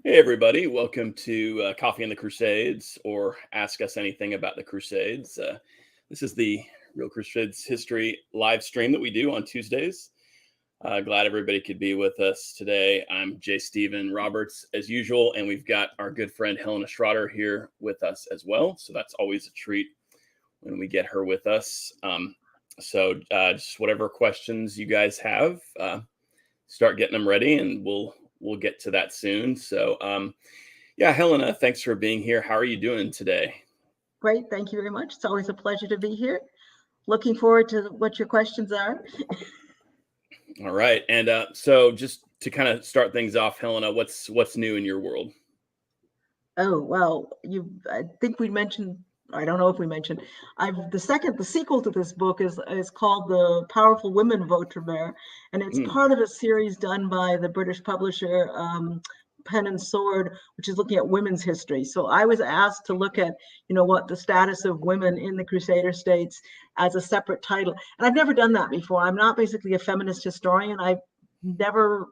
Hey, everybody. Welcome to Coffee and the Crusades, or Ask Us Anything About the Crusades. This is the Real Crusades History live stream that we do on Tuesdays. Glad everybody could be with us today. I'm J. Stephen Roberts, as usual, and we've got our good friend Helena Schrader here with us as well. So that's always a treat when we get her with us. Just whatever questions you guys have, start getting them ready, and we'll get to that soon. So, Helena, thanks for being here. How are you doing today? Great. Thank you very much. It's always a pleasure to be here. Looking forward to what your questions are. All right. And so just to kind of start things off, Helena, what's new in your world? Oh, well, I think we mentioned, I don't know if we mentioned, the sequel to this book is called The Powerful Women of Outremer, and it's part of a series done by the British publisher, Pen and Sword, which is looking at women's history. So I was asked to look at, what the status of women in the Crusader states as a separate title. And I've never done that before. I'm not basically a feminist historian. I've never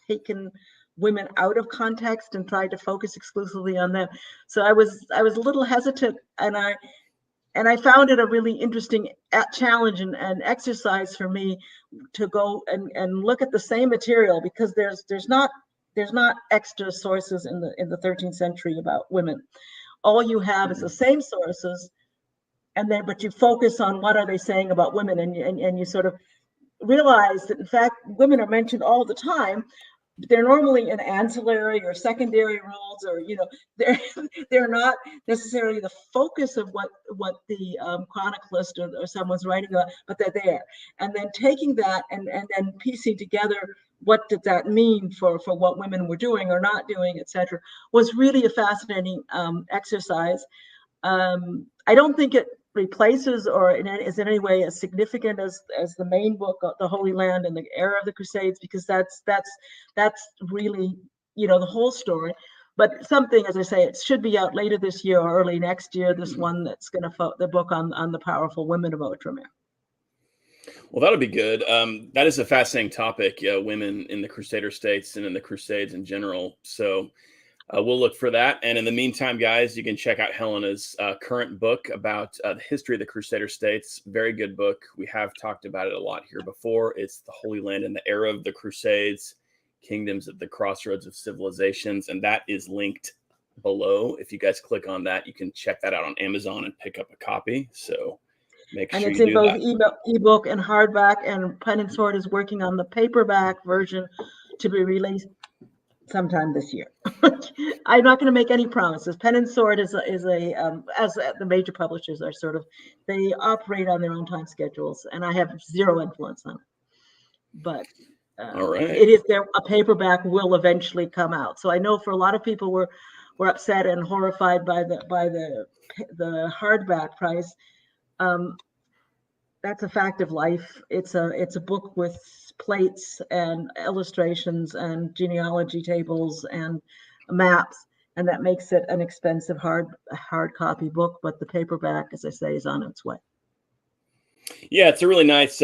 taken women out of context and tried to focus exclusively on them. So I was a little hesitant, and I found it a really interesting challenge and exercise for me to go and look at the same material, because there's not extra sources in the 13th century about women. All you have is the same sources, but you focus on what are they saying about women, and you sort of realize that in fact women are mentioned all the time. They're normally in ancillary or secondary roles, or they're not necessarily the focus of what the chroniclist or someone's writing about, but they're there. And then taking that and then piecing together what did that mean for what women were doing or not doing, etc., was really a fascinating exercise. I don't think it replaces or is in any way as significant as the main book, The Holy Land and the Era of the Crusades, because that's really the whole story. But something, as I say, it should be out later this year or early next year. This one that's going to the book on the powerful women of Outremer. Well, that'll be good. That is a fascinating topic, women in the Crusader states and in the Crusades in general. So we'll look for that. And in the meantime, guys, you can check out Helena's current book about the history of the Crusader states. Very good book. We have talked about it a lot here before. It's The Holy Land and the Era of the Crusades, Kingdoms at the Crossroads of Civilizations. And that is linked below. If you guys click on that, you can check that out on Amazon and pick up a copy. So make sure it's you in do both that. ebook and hardback, and Pen and Sword is working on the paperback version to be released sometime this year. I'm not going to make any promises. Pen and Sword is as the major publishers are they operate on their own time schedules, and I have zero influence on it. But all right, it is there. A paperback will eventually come out. So I know for a lot of people were upset and horrified by the hardback price. That's a fact of life. It's a book with plates and illustrations and genealogy tables and maps, and that makes it an expensive hard copy book. But the paperback, as I say, is on its way. Yeah, it's a really nice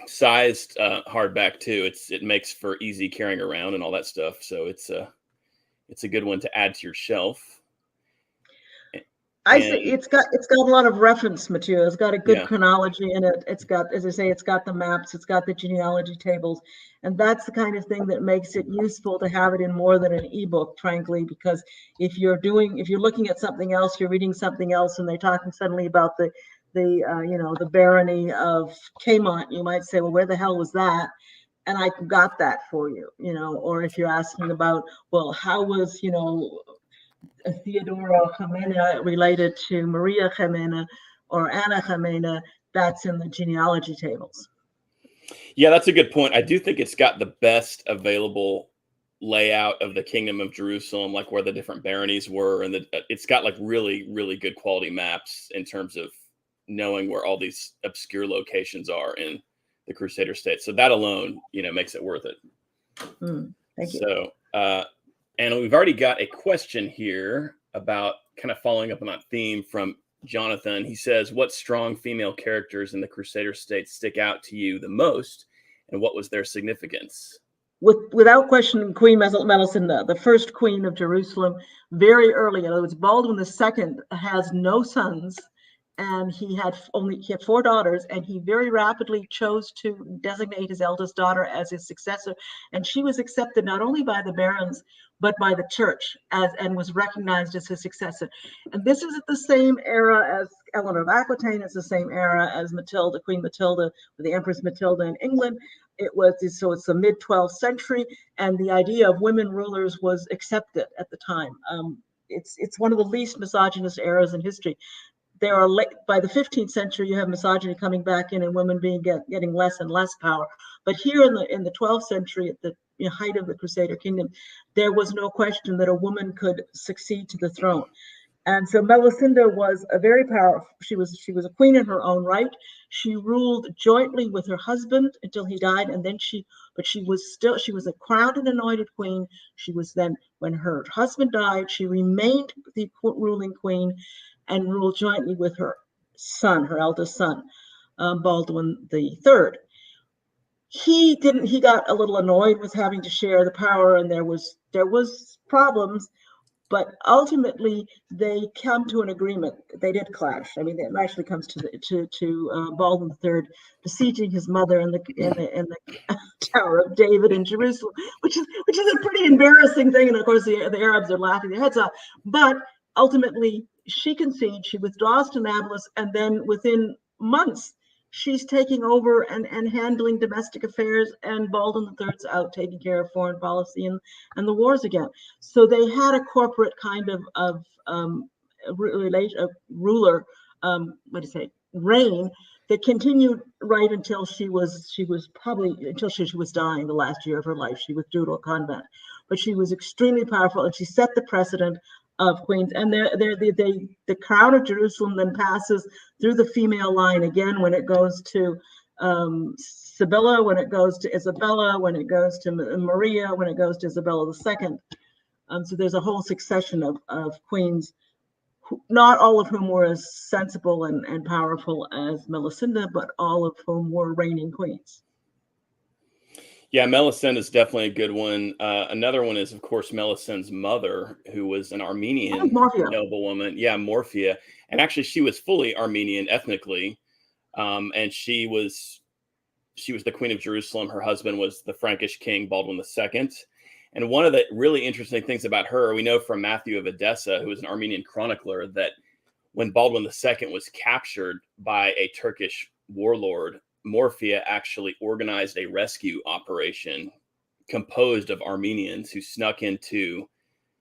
sized hardback too. It makes for easy carrying around and all that stuff. So it's a good one to add to your shelf. I say it's got a lot of reference material. It's got a good chronology in it. It's got, as I say, it's got the maps, it's got the genealogy tables, and that's the kind of thing that makes it useful to have it in more than an ebook, frankly. Because if you're looking at something else, you're reading something else, and they're talking suddenly about the barony of Caemont, you might say, well, where the hell was that? And I got that for you, Or if you're asking about, well, how was Theodora Helena related to Maria Helena or Anna Helena, that's in the genealogy tables. Yeah, that's a good point. I do think it's got the best available layout of the Kingdom of Jerusalem, like where the different baronies were, and it's got like really, really good quality maps in terms of knowing where all these obscure locations are in the Crusader state. So that alone, makes it worth it. Thank you. So, and we've already got a question here about kind of following up on that theme from Jonathan. He says, what strong female characters in the Crusader state stick out to you the most, and what was their significance? without question, Queen Melisenda, the first queen of Jerusalem, very early. In other words, Baldwin II has no sons, and he had 4 daughters, and he very rapidly chose to designate his eldest daughter as his successor, and she was accepted not only by the barons but by the church and was recognized as his successor. And this is at the same era as Eleanor of Aquitaine. It's the same era as Matilda, Queen Matilda, the Empress Matilda in England. It's the mid 12th century, and the idea of women rulers was accepted at the time. It's one of the least misogynist eras in history. By the 15th century, you have misogyny coming back in and women getting less and less power. But here in the 12th century, at the height of the Crusader kingdom, there was no question that a woman could succeed to the throne. And so Melisenda was a very powerful. She was a queen in her own right. She ruled jointly with her husband until he died, and then she was a crowned and anointed queen. She was then, when her husband died, she remained the ruling queen and ruled jointly with her son, her eldest son, Baldwin III. He got a little annoyed with having to share the power, and there was problems, but ultimately they come to an agreement. They did clash. I mean, it actually comes to Baldwin III besieging his mother in the Tower of David in Jerusalem, which is a pretty embarrassing thing. And of course, the Arabs are laughing their heads off. But ultimately, she concedes. She withdraws to Nablus, and then within months, she's taking over and handling domestic affairs, and Baldwin III's out taking care of foreign policy and the wars again. So they had a corporate kind of ruler, reign that continued right until she was dying the last year of her life. She withdrew to a convent, but she was extremely powerful, and she set the precedent of queens. And the crown of Jerusalem then passes through the female line again when it goes to Sibylla, when it goes to Isabella, when it goes to Maria, when it goes to Isabella II. So there's a whole succession of queens, not all of whom were as sensible and powerful as Melisenda, but all of whom were reigning queens. Yeah, Melisenda is definitely a good one. Another one is, of course, Melisenda's mother, who was an Armenian noblewoman. Yeah, Morphia. And actually, she was fully Armenian ethnically. And she was the queen of Jerusalem. Her husband was the Frankish king, Baldwin II. And one of the really interesting things about her, we know from Matthew of Edessa, who was an Armenian chronicler, that when Baldwin II was captured by a Turkish warlord, Morphia actually organized a rescue operation composed of Armenians who snuck into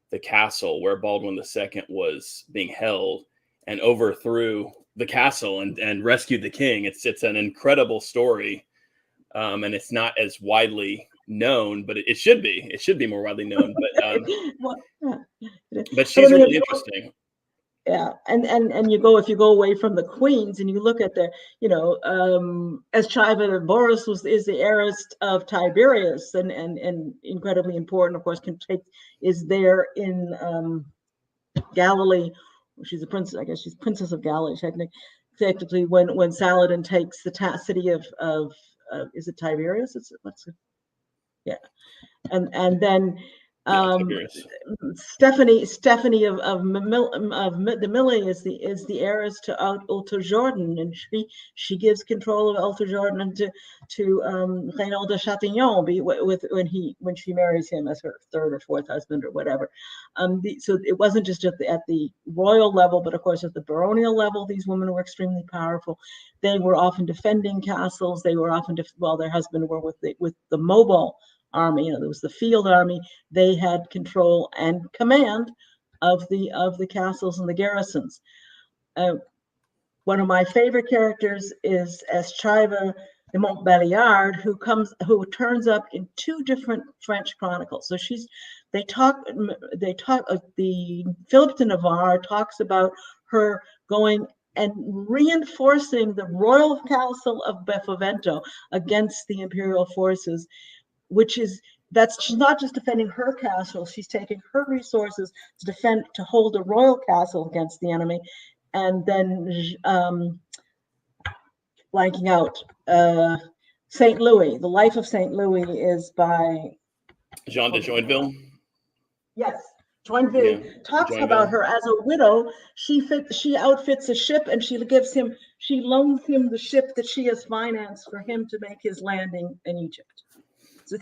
the castle where Baldwin II was being held and overthrew the castle and rescued the king. It's an incredible story, and it's not as widely known, but it should be. It should be more widely known. But she's really interesting. Yeah, and if you go away from the queens and you look at as Chiva Boris is the heiress of Tiberius and incredibly important, of course, is there in Galilee. She's a princess. I guess she's princess of Galilee technically. When Saladin takes the city of is it Tiberius? And then Stephanie of the Millie is the heiress to Ultra Jordan, and she gives control of Ultra Jordan to Reynaud de Chatillon when she marries him as her third or fourth husband or whatever. So it wasn't just at the royal level, but of course at the baronial level, these women were extremely powerful. They were often defending castles. They were often their husband were with the mobile army. There was the field army. They had control and command of the castles and the garrisons. One of my favorite characters is Eschriva de Montbéliard, who turns up in 2 different French chronicles. So the Philip de Navarre talks about her going and reinforcing the royal castle of Benevento against the imperial forces, she's not just defending her castle, she's taking her resources to hold a royal castle against the enemy. And then blanking out, St. Louis. The Life of St. Louis is by Jean de Joinville. Yes. Yeah, Joinville talks about Joinville. her as a widow. She outfits a ship and she loans him the ship that she has financed for him to make his landing in Egypt. So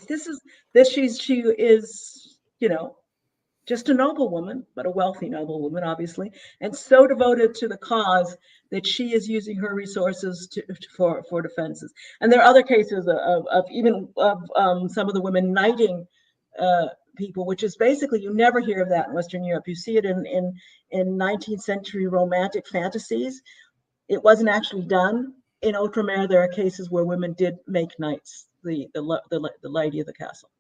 she is, just a noble woman, but a wealthy noble woman, obviously, and so devoted to the cause that she is using her resources for defenses. And there are other cases of some of the women knighting people, which is basically, you never hear of that in Western Europe. You see it in 19th century romantic fantasies. It wasn't actually done. In Outremer, there are cases where women did make knights, the lady of the castle.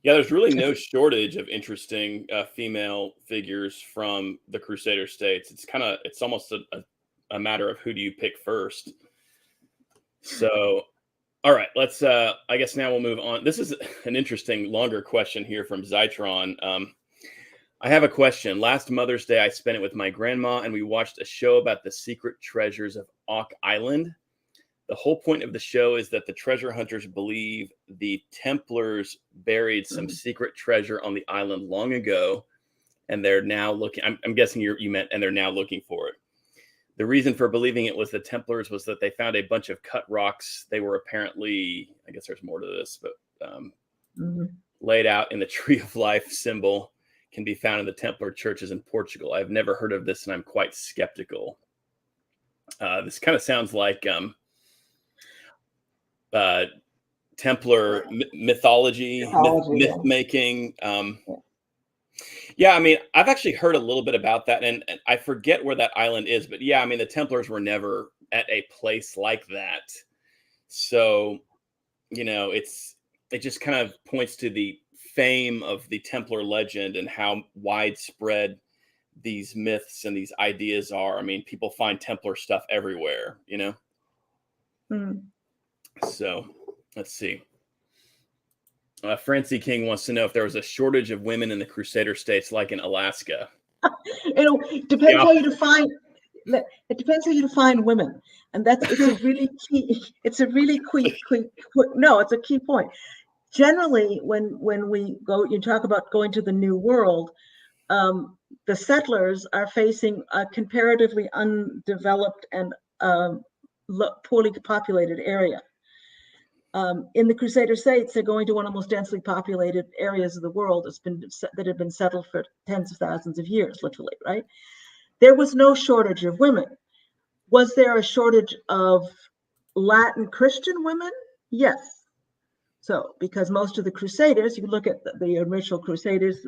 Yeah, there's really no shortage of interesting female figures from the Crusader states. It's almost a matter of who do you pick first. So, all right, let's, I guess now we'll move on. This is an interesting, longer question here from Zytron. I have a question. Last Mother's Day, I spent it with my grandma, and we watched a show about the secret treasures of Auk Island. The whole point of the show is that the treasure hunters believe the Templars buried some secret treasure on the island long ago, and they're now looking. I'm guessing you meant, and they're now looking for it. The reason for believing it was the Templars was that they found a bunch of cut rocks. They were apparently, I guess there's more to this, but laid out in the Tree of Life symbol can be found in the Templar churches in Portugal. I've never heard of this, and I'm quite skeptical. This kind of sounds like Templar mythology, myth making. Yeah, I mean, I've actually heard a little bit about that, and I forget where that island is, but yeah, I mean, the Templars were never at a place like that. So, it just kind of points to the fame of the Templar legend and how widespread these myths and these ideas are. I mean, people find Templar stuff everywhere, So let's see. Francie King wants to know if there was a shortage of women in the Crusader states, like in Alaska. It depends how you define. It depends how you define women, and it's a really key. It's a really it's a key point. Generally, when you talk about going to the New World, the settlers are facing a comparatively undeveloped and poorly populated area. In the Crusader states, they're going to one of the most densely populated areas of the world that have been settled for tens of thousands of years, literally, right? There was no shortage of women. Was there a shortage of Latin Christian women? Yes. So, because most of the Crusaders, you look at the original Crusaders,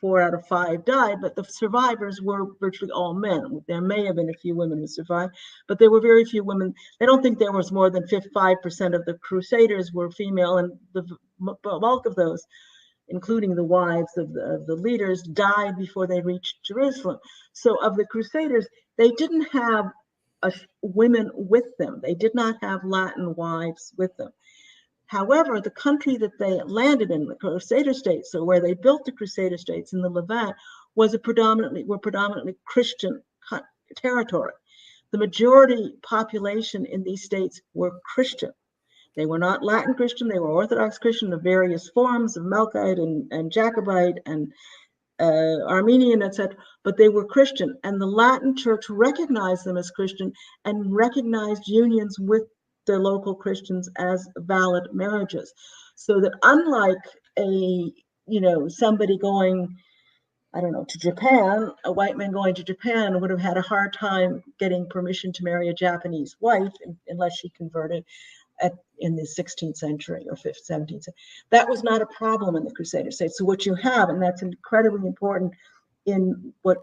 4 out of 5 died, but the survivors were virtually all men. There may have been a few women who survived, but there were very few women. I don't think there was more than 5% of the Crusaders were female, and the bulk of those, including the wives of the leaders, died before they reached Jerusalem. So of the Crusaders, they didn't have women with them. They did not have Latin wives with them. However, the country that they landed in, the Crusader states, so where they built the Crusader states in the Levant, were predominantly Christian territory. The majority population in these states were Christian. They were not Latin Christian, they were Orthodox Christian of various forms of Melkite and Jacobite and Armenian, etc., but they were Christian, and the Latin Church recognized them as Christian and recognized unions with the local Christians as valid marriages. So that unlike somebody going, I don't know, to Japan, a white man going to Japan would have had a hard time getting permission to marry a Japanese wife unless she converted in the 16th century or 17th century. That was not a problem in the Crusader states. So what you have, and that's incredibly important in what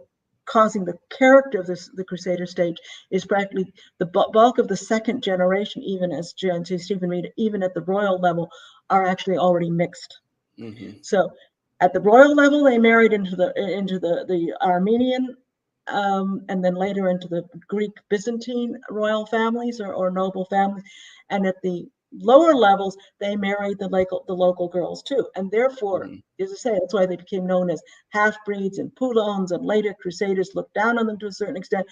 causing the character of the Crusader stage, is practically the bulk of the second generation, even as Stephen Reed, even at the royal level, are actually already mixed. So at the royal level, they married into the Armenian and then later into the Greek Byzantine royal families or noble families. And at the lower levels, they married the local girls too. And therefore, as I say, that's why they became known as half-breeds and Poulons, and later Crusaders looked down on them to a certain extent.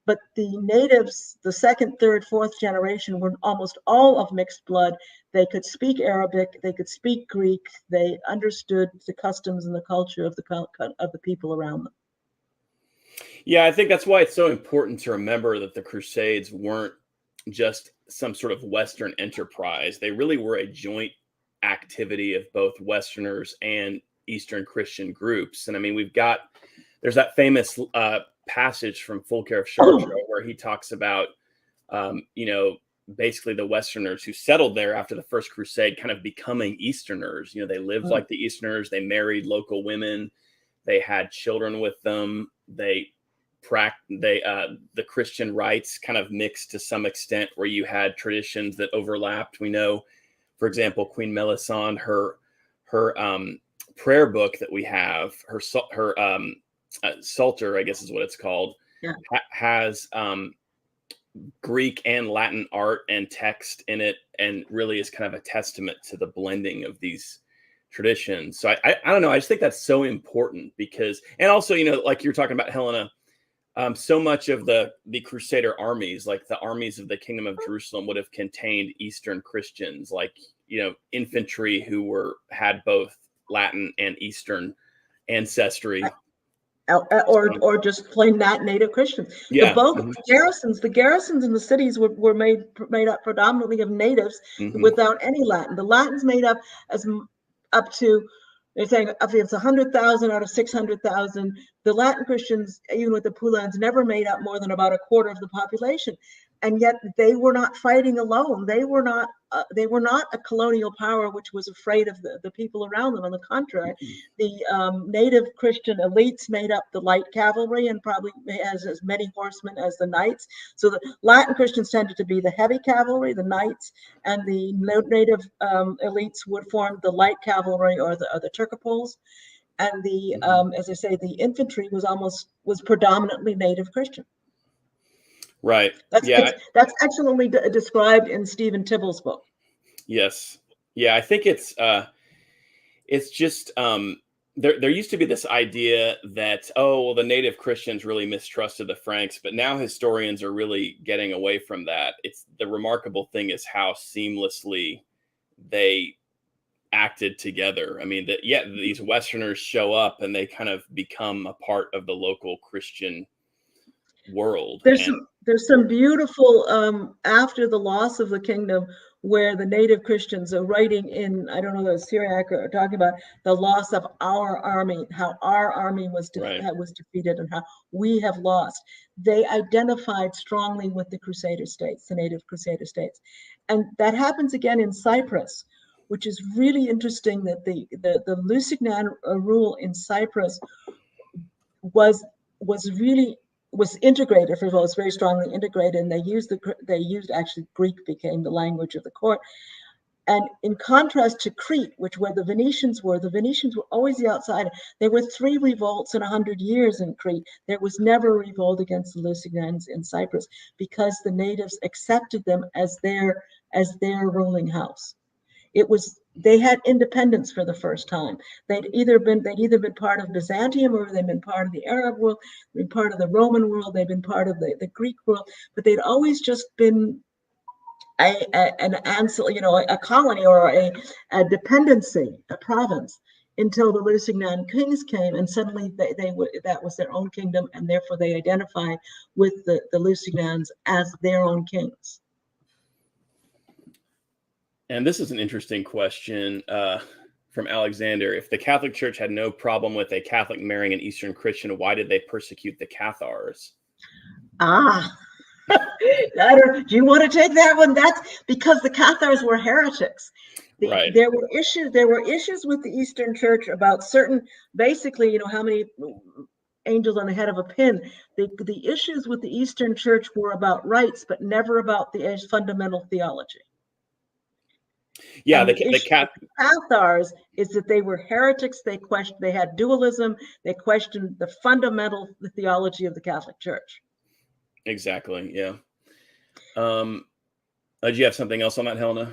but the natives, the second, third, fourth generation, were almost all of mixed blood. They could speak Arabic, they could speak Greek, they understood the customs and the culture of the people around them. Yeah, I think that's why it's so important to remember that the Crusades weren't just some sort of Western enterprise. They really were a joint activity of both Westerners and Eastern Christian groups. And I mean, there's that famous passage from Fulcher of Chartres where he talks about, basically the Westerners who settled there after the First Crusade kind of becoming Easterners. They lived like the Easterners. They married local women. They had children with them. The Christian rites kind of mixed to some extent, where you had traditions that overlapped. We know, for example, Queen Melisande, her prayer book that we have, her Psalter, I guess is what it's called, has Greek and Latin art and text in it, and really is kind of a testament to the blending of these traditions. So I don't know. I just think that's so important because, and also, like you're talking about, Helena, so much of the Crusader armies, like the armies of the Kingdom of Jerusalem, would have contained Eastern Christians, like, infantry who had both Latin and Eastern ancestry. Or just plain not native Christians. Yeah. The garrisons in the cities were made up predominantly of natives without any Latin. The Latins made up up to, they're saying if it's 100,000 out of 600,000. The Latin Christians, even with the Pulans, never made up more than about a quarter of the population. And yet they were not fighting alone. They were not a colonial power which was afraid of the people around them. On the contrary, the native Christian elites made up the light cavalry and probably has as many horsemen as the knights. So the Latin Christians tended to be the heavy cavalry, the knights, and the native elites would form the light cavalry or the Turcopoles. And the as I say, the infantry was predominantly native Christian. Right. That's excellently described in Stephen Tibble's book. Yes. Yeah, I think it's just there used to be this idea that, the native Christians really mistrusted the Franks, but now historians are really getting away from that. It's the remarkable thing is how seamlessly they acted together. I mean, these Westerners show up and they kind of become a part of the local Christian world. There's some beautiful after the loss of the kingdom, where the native Christians are writing in, I don't know, the Syriac, are talking about the loss of our army, how our army was defeated and how we have lost. They identified strongly with the Crusader states, the native Crusader states. And that happens again in Cyprus, which is really interesting, that the Lusignan rule in Cyprus was integrated. First of all, it's very strongly integrated, and they used actually Greek became the language of the court. And in contrast to Crete, where the Venetians were always the outsider. There were 3 revolts in 100 years in Crete. There was never a revolt against the Lusignans in Cyprus because the natives accepted them as their ruling house. They had independence for the first time. They'd either been part of Byzantium, or they'd been part of the Arab world, they'd been part of the Roman world, they'd been part of the Greek world, but they'd always just been a colony or a dependency, a province, until the Lusignan kings came, and suddenly that was their own kingdom, and therefore they identified with the Lusignans as their own kings. And this is an interesting question from Alexander. If the Catholic Church had no problem with a Catholic marrying an Eastern Christian, why did they persecute the Cathars? Do you want to take that one? That's because the Cathars were heretics. Right. There were issues with the Eastern Church about certain, basically, how many angels on the head of a pin. The issues with the Eastern Church were about rites, but never about the fundamental theology. Yeah, the Cathars is that they were heretics. They had dualism. They questioned the fundamental theology of the Catholic Church. Exactly. Yeah. Do you have something else on that, Helena?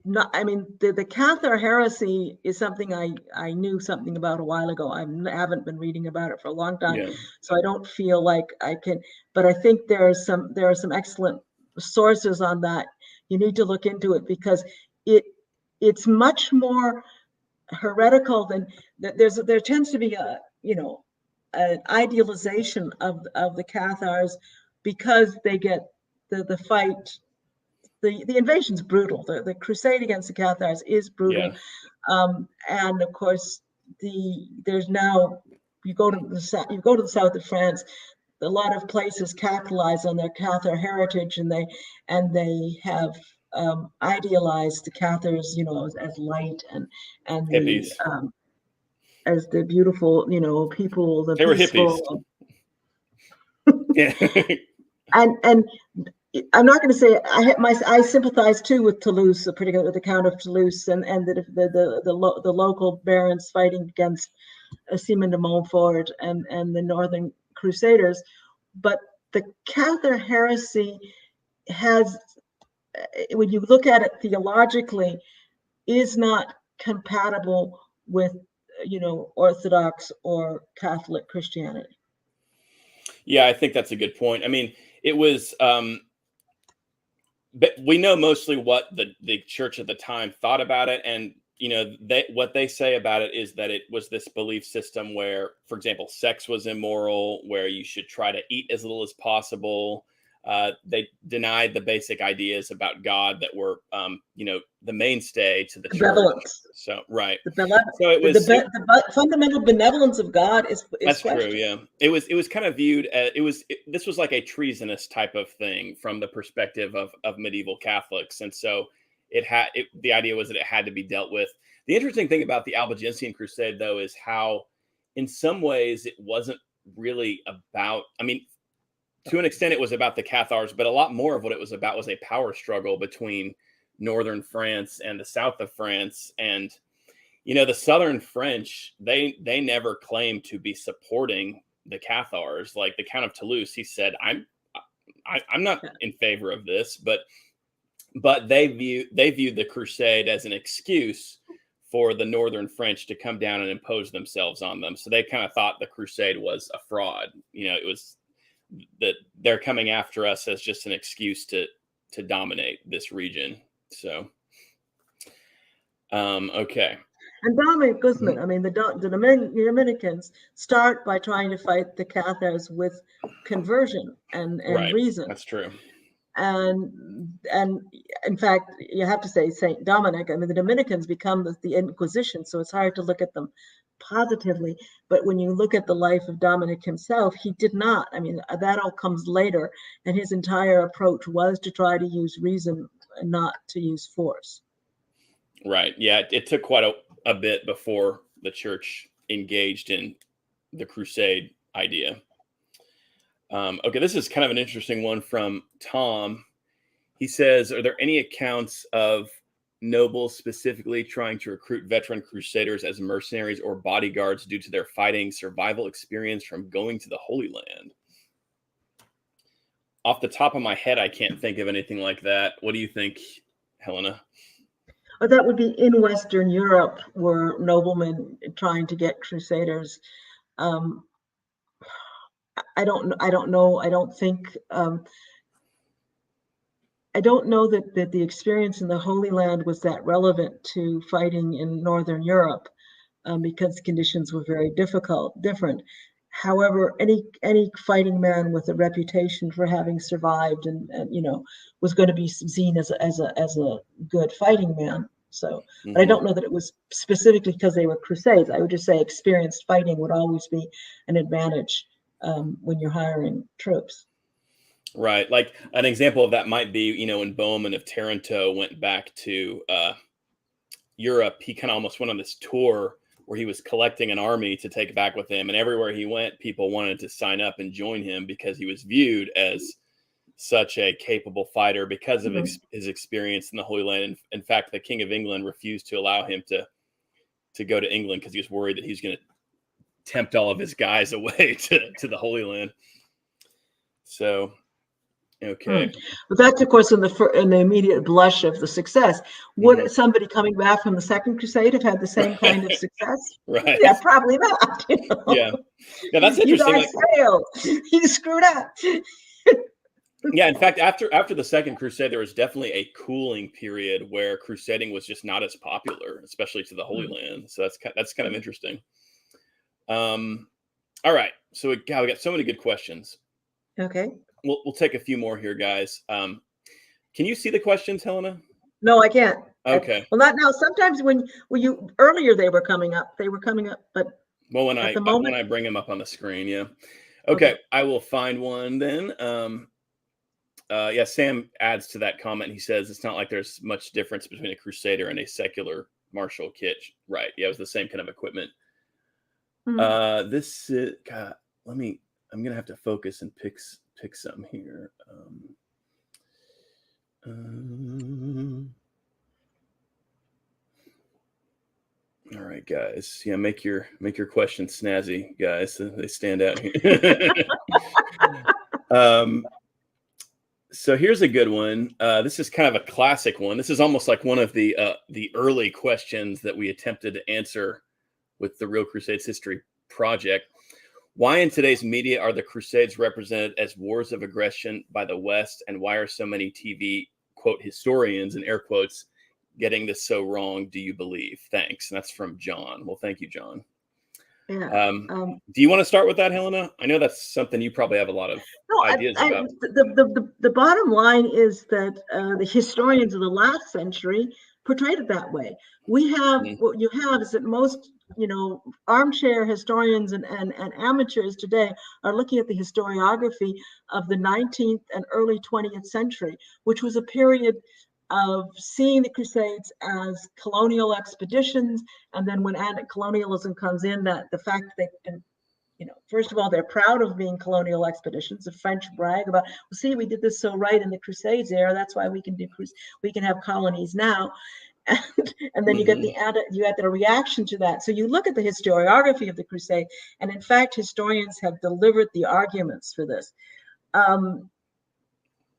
not, I mean, the Cathar heresy is something I knew something about a while ago. I haven't been reading about it for a long time, Yeah. so I don't feel like I can. But I think there are some excellent sources on that. You need to look into it because it's much more heretical than there tends to be a an idealization of the Cathars because they get the fight. The invasion's brutal. The crusade against the Cathars is brutal, Yeah. and of course there's now you go to the south of France. A lot of places capitalize on their Cathar heritage, and they have idealized the Cathars, as light and the Hippies. as the beautiful, people, the They were hippies. peaceful, Yeah. and I'm not going to say I sympathize too with Toulouse, particularly with the Count of Toulouse and the local barons fighting against Simon de Montfort and the Northern Crusaders, but the Cathar heresy has, when you look at it theologically, is not compatible with Orthodox or Catholic Christianity. Yeah, I think that's a good point. I mean, it was but we know mostly what the church at the time thought about it, and what they say about it is that it was this belief system where, for example, sex was immoral, where you should try to eat as little as possible. They denied the basic ideas about God that were the mainstay to the church. Benevolence. So right. So it was the fundamental benevolence of God is that's questioned. true. Yeah, it was kind of viewed as this was like a treasonous type of thing from the perspective of medieval Catholics, and so the idea was that it had to be dealt with. The interesting thing about the Albigensian Crusade, though, is how in some ways it wasn't really about, I mean, to an extent it was about the Cathars, but a lot more of what it was about was a power struggle between northern France and the south of France. And the southern French, they never claimed to be supporting the Cathars. Like the Count of Toulouse, he said, I'm not in favor of this, but they viewed the crusade as an excuse for the northern French to come down and impose themselves on them. So they kind of thought the crusade was a fraud. It was that they're coming after us as just an excuse to dominate this region. So okay. And Dominic Guzman, I mean, the Dominicans start by trying to fight the Cathars with conversion and right. reason. That's true. And in fact, you have to say Saint Dominic. I mean, the Dominicans become the Inquisition, so it's hard to look at them positively. But when you look at the life of Dominic himself, he did not. I mean, that all comes later, and his entire approach was to try to use reason and not to use force. Right. Yeah, it took quite a bit before the church engaged in the crusade idea. Okay, this is kind of an interesting one from Tom. He says, are there any accounts of nobles specifically trying to recruit veteran crusaders as mercenaries or bodyguards due to their fighting survival experience from going to the Holy Land? Off the top of my head, I can't think of anything like that. What do you think, Helena? But that would be in Western Europe, were noblemen trying to get crusaders. I don't know. I don't think. I don't know that the experience in the Holy Land was that relevant to fighting in Northern Europe, because conditions were very different. However, any fighting man with a reputation for having survived and was going to be seen as a good fighting man. So, but I don't know that it was specifically because they were Crusades. I would just say experienced fighting would always be an advantage when you're hiring troops. Right. Like an example of that might be, when Bowman of Taranto went back to Europe, he kind of almost went on this tour where he was collecting an army to take back with him. And everywhere he went, people wanted to sign up and join him because he was viewed as such a capable fighter because of his experience in the Holy Land. In fact, the King of England refused to allow him to go to England because he was worried that he was going to tempt all of his guys away to the Holy Land. So, Okay. But that's, of course, in the immediate blush of the success. Would somebody coming back from the Second Crusade have had the same kind of success? Right. Yeah, probably not. Yeah. Yeah, that's You interesting. guys failed. You screwed up. Yeah, in fact, after the Second Crusade, there was definitely a cooling period where crusading was just not as popular, especially to the Holy Land. So that's kind of interesting. All right, so we got so many good questions. Okay. We'll take a few more here, guys. Can you see the questions, Helena? No, I can't. Okay. Well, not now. Sometimes when you earlier they were coming up, but well, when at I the moment, when I bring them up on the screen, yeah. Okay, I will find one then. Yeah, Sam adds to that comment. He says it's not like there's much difference between a Crusader and a secular martial kit. Right? Yeah, it was the same kind of equipment. This is God. I'm gonna have to focus and pick some here. All right, guys. Yeah, make your questions snazzy, guys. So they stand out here. So here's a good one. This is kind of a classic one. This is almost like one of the early questions that we attempted to answer with the Real Crusades History Project. Why in today's media are the Crusades represented as wars of aggression by the West, and why are so many TV quote historians in air quotes getting this so wrong? Do you believe? Thanks. And that's from John. Well, thank you, John. Yeah. Do you want to start with that, Helena? I know that's something you probably have a lot of ideas about. The bottom line is that the historians of the last century portrayed it that way. We have what you have is that most armchair historians and amateurs today are looking at the historiography of the 19th and early 20th century, which was a period of seeing the Crusades as colonial expeditions, and then when colonialism comes in, that the fact that they've been, first of all, they're proud of being colonial expeditions. The French brag about, well, see, we did this so right in the Crusades era. That's why we can have colonies now. And then you get the reaction to that. So you look at the historiography of the Crusade, and in fact, historians have delivered the arguments for this.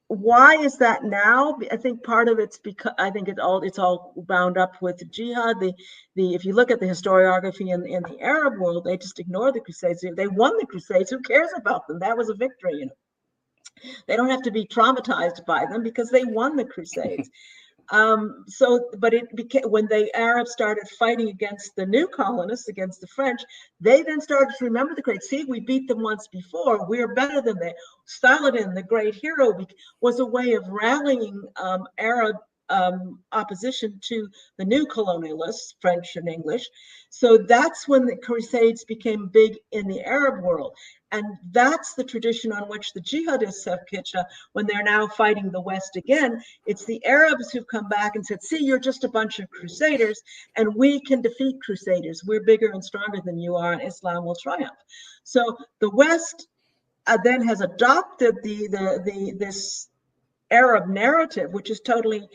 Why is that now? I think part of it's because I think it's all bound up with the jihad. If you look at the historiography in the Arab world, they just ignore the Crusades. They won the Crusades. Who cares about them? That was a victory. They don't have to be traumatized by them because they won the Crusades. But it became, when the Arabs started fighting against the new colonists, against the French, they then started to remember the great. See, we beat them once before. We're better than they. Saladin, the great hero, was a way of rallying Arab opposition to the new colonialists, French and English. So that's when the Crusades became big in the Arab world. And that's the tradition on which the jihadists have pitched when they're now fighting the West again. It's the Arabs who've come back and said, see, you're just a bunch of crusaders, and we can defeat crusaders. We're bigger and stronger than you are, and Islam will triumph. So the West then has adopted this Arab narrative, which is totally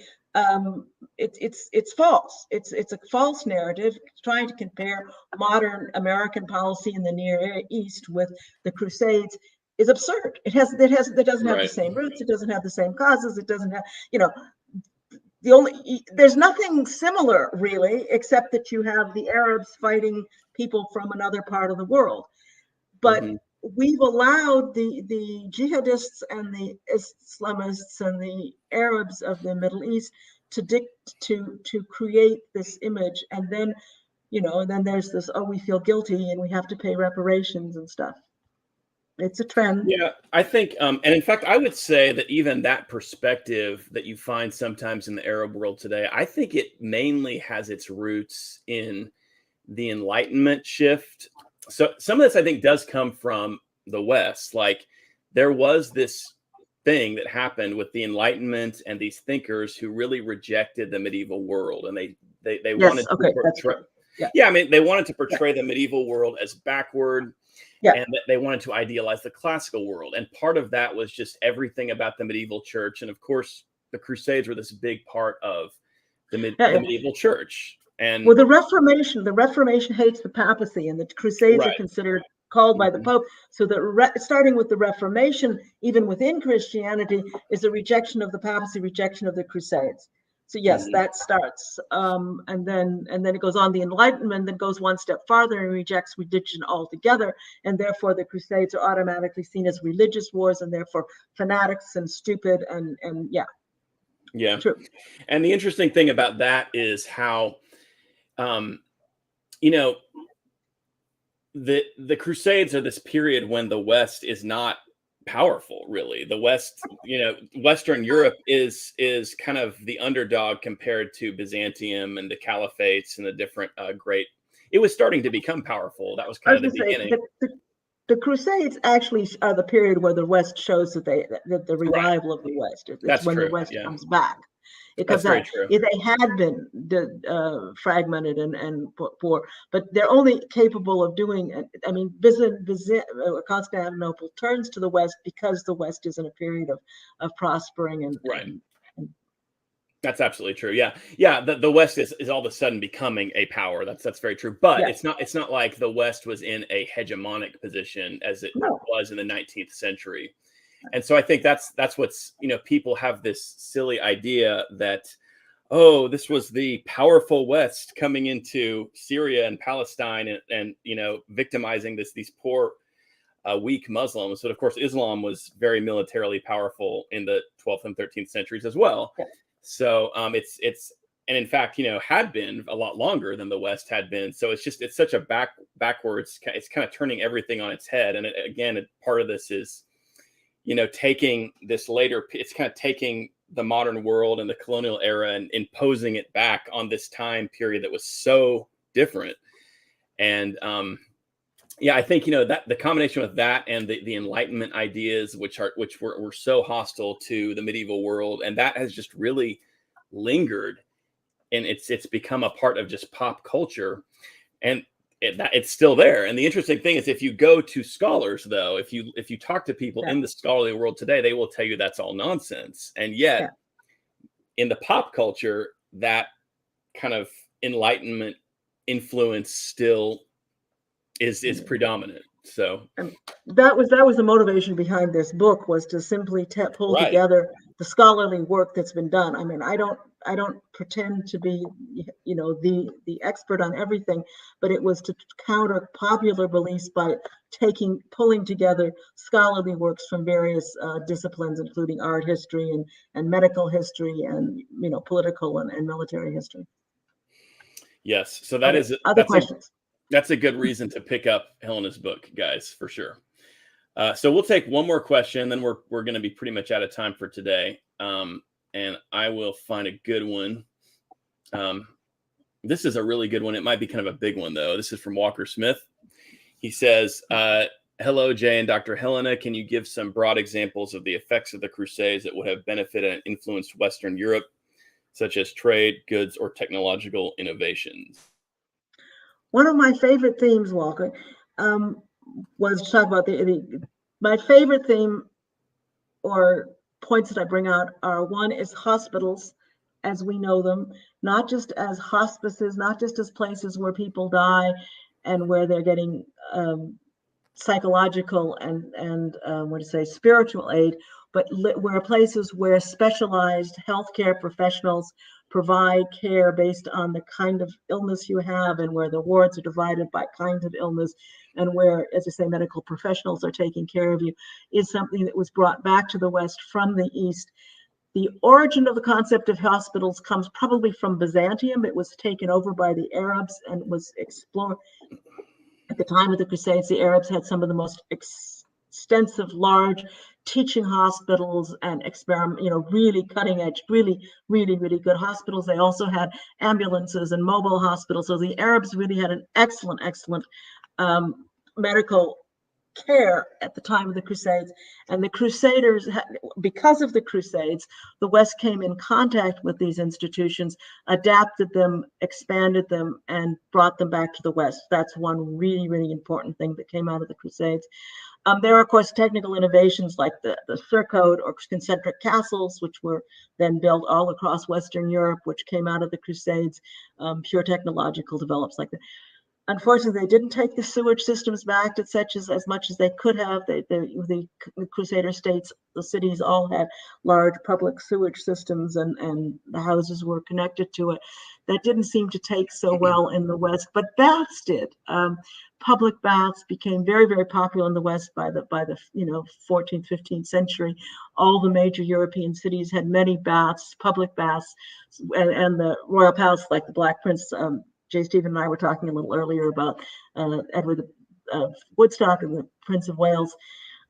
it's false. It's a false narrative trying to compare modern American policy in the Near East with the Crusades is absurd. It doesn't have the same roots. It doesn't have the same causes. It doesn't have, there's nothing similar really, except that you have the Arabs fighting people from another part of the world. But we've allowed the jihadists and the Islamists and the Arabs of the Middle East to create this image, and then then there's this, oh, we feel guilty and we have to pay reparations and stuff. It's a trend. Yeah, I think, and in fact, I would say that even that perspective that you find sometimes in the Arab world today, I think it mainly has its roots in the Enlightenment shift. So some of this, I think, does come from the West. Like there was this thing that happened with the Enlightenment and these thinkers who really rejected the medieval world, and they wanted to portray. I mean, they wanted to portray the medieval world as backward, and that they wanted to idealize the classical world. And part of that was just everything about the medieval church, and of course, the Crusades were this big part of the medieval church. And well, the Reformation hates the papacy, and the Crusades are considered called by the Pope. So starting with the Reformation, even within Christianity, is a rejection of the papacy, rejection of the Crusades. So yes, that starts, and then it goes on. The Enlightenment then goes one step farther and rejects religion altogether, and therefore the Crusades are automatically seen as religious wars, and therefore fanatics and stupid, and yeah. True. And the interesting thing about that is how, you know, the Crusades are this period when the West is not powerful, really. The West, Western Europe is kind of the underdog compared to Byzantium and the caliphates and the different great. It was starting to become powerful. That was kind of the beginning. The Crusades actually are the period where the West shows that the revival of the West. It's when the West comes back. Because very true. They had been fragmented and poor, but they're only capable of doing. I mean, Constantinople turns to the West because the West is in a period of prospering and right. And that's absolutely true. Yeah. The West is all of a sudden becoming a power. That's very true. But it's not like the West was in a hegemonic position as it was in the 19th century. And so I think that's what's, people have this silly idea that, oh, this was the powerful West coming into Syria and Palestine and victimizing these poor, weak Muslims. But of course, Islam was very militarily powerful in the 12th and 13th centuries as well. Yeah. So it's and in fact, had been a lot longer than the West had been. So it's such a backwards. It's kind of turning everything on its head. And part of this is, taking this later, it's kind of taking the modern world and the colonial era and imposing it back on this time period that was so different. And I think, that the combination with that and the Enlightenment ideas, which were so hostile to the medieval world, and that has just really lingered, and it's become a part of just pop culture. And it's still there. And the interesting thing is, if you go to scholars, though, if you talk to people in the scholarly world today, they will tell you that's all nonsense. And yet, in the pop culture, that kind of Enlightenment influence still is predominant. So and that was the motivation behind this book, was to simply pull together the scholarly work that's been done. I mean, I don't pretend to be, the expert on everything, but it was to counter popular beliefs by pulling together scholarly works from various disciplines, including art history and medical history and political and military history. Yes, so that is other questions. That's a good reason to pick up Helena's book, guys, for sure. So we'll take one more question, then we're going to be pretty much out of time for today. And I will find a good one. This is a really good one. It might be kind of a big one, though. This is from Walker Smith. He says, hello, Jay and Dr. Helena. Can you give some broad examples of the effects of the Crusades that would have benefited and influenced Western Europe, such as trade, goods, or technological innovations? One of my favorite themes, Walker, was to talk about my favorite theme or points that I bring out are: one is hospitals as we know them, not just as hospices, not just as places where people die and where they're getting psychological and spiritual aid, but where places where specialized healthcare professionals provide care based on the kind of illness you have, and where the wards are divided by kinds of illness, and where, as I say, medical professionals are taking care of you, is something that was brought back to the West from the East. The origin of the concept of hospitals comes probably from Byzantium. It was taken over by the Arabs and was explored. At the time of the Crusades, the Arabs had some of the most extensive, large teaching hospitals and really cutting edge, really good hospitals. They also had ambulances and mobile hospitals. So the Arabs really had an excellent medical care at the time of the Crusades. And the Crusaders, because of the Crusades, the West came in contact with these institutions, adapted them, expanded them, and brought them back to the West. That's one really important thing that came out of the Crusades. There are, of course, technical innovations like the surcode or concentric castles, which were then built all across Western Europe, which came out of the Crusades, pure technological develops like that. Unfortunately, they didn't take the sewage systems back to such as much as they could have. The Crusader states, the cities all had large public sewage systems, and the houses were connected to it. That didn't seem to take so well in the West, but baths did. Public baths became very, very popular in the West by the 14th, 15th century. All the major European cities had many baths, public baths, and the royal palace, like the Black Prince. Jay Stephen and I were talking a little earlier about Edward Woodstock and the Prince of Wales.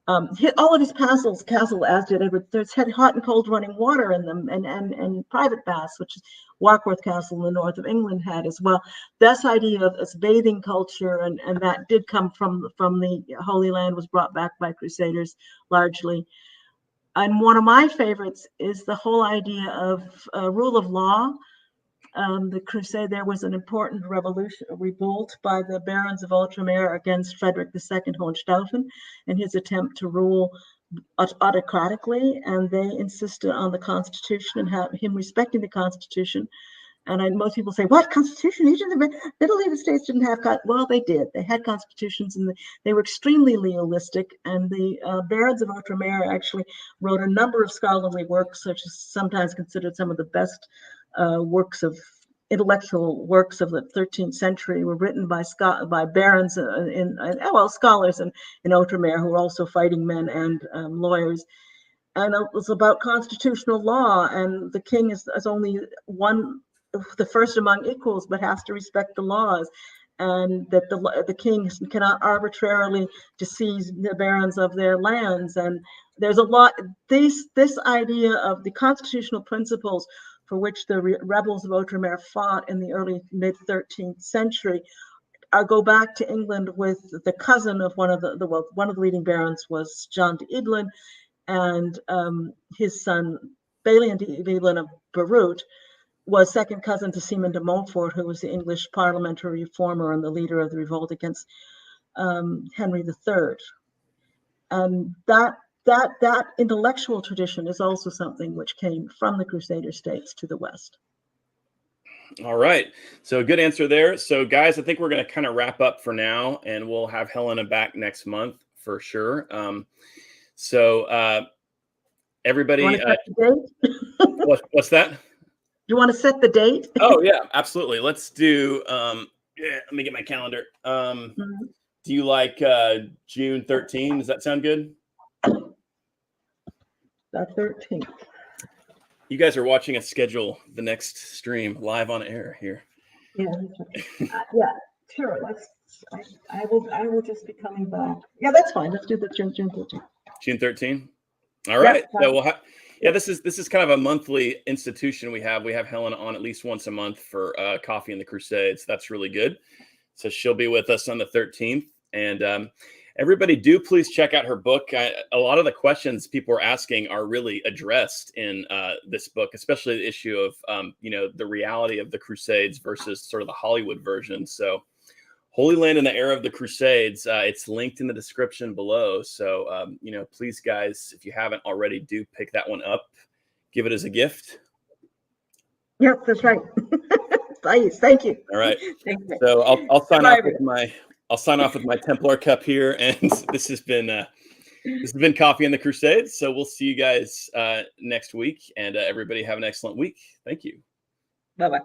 All of his castles, as did Edward III, had hot and cold running water in them, and private baths, which Warkworth Castle in the north of England had as well. This idea of this bathing culture, and that did come from the Holy Land, was brought back by Crusaders largely. And one of my favorites is the whole idea of rule of law. The Crusade, there was an important revolt by the barons of Outremer against Frederick II Hohenstaufen and his attempt to rule autocratically, and they insisted on the Constitution and him respecting the Constitution. And most people say, "What Constitution? The Middle Eastern states didn't have." Well, they did. They had constitutions, and they were extremely legalistic. And the barons of Outremer actually wrote a number of scholarly works, such as sometimes considered some of the best intellectual works of the 13th century, were written by barons scholars in Outremer, who were also fighting men and lawyers. And it was about constitutional law, and the king is only the first among equals, but has to respect the laws, and that the king cannot arbitrarily seize the barons of their lands. And there's a lot. This idea of the constitutional principles for which the rebels of Outremer fought in the early mid-13th century go back to England with the cousin of one of the leading barons was John de Evelyn, and his son Balian de Evelyn of Beirut was second cousin to Simon de Montfort, who was the English parliamentary reformer and the leader of the revolt against Henry III. And that intellectual tradition is also something which came from the Crusader states to the West. All right. So good answer there. So guys, I think we're going to kind of wrap up for now, and we'll have Helena back next month for sure. Everybody, what's that? Do you want to set the date? Oh yeah, absolutely. Let's do, let me get my calendar. Do you like June 13? Does that sound good? The 13th. You guys are watching us schedule the next stream live on air here. Yeah, yeah, sure. I will just be coming back. Yeah, that's fine. Let's do the June 13th. June 13. All right. Yeah, so we'll have. Yeah, this is kind of a monthly institution we have. We have Helena on at least once a month for Coffee and the Crusades. That's really good. So she'll be with us on the 13th. And everybody, do please check out her book. A lot of the questions people are asking are really addressed in this book, especially the issue of the reality of the Crusades versus sort of the Hollywood version. So Holy Land in the Era of the Crusades, it's linked in the description below. So, please, guys, if you haven't already, do pick that one up. Give it as a gift. Yes, that's right. Please, thank you. All right. Thank you. So I'll sign off with my Templar cup here, and this has been Coffee and the Crusades. So we'll see you guys next week, and everybody have an excellent week. Thank you. Bye-bye.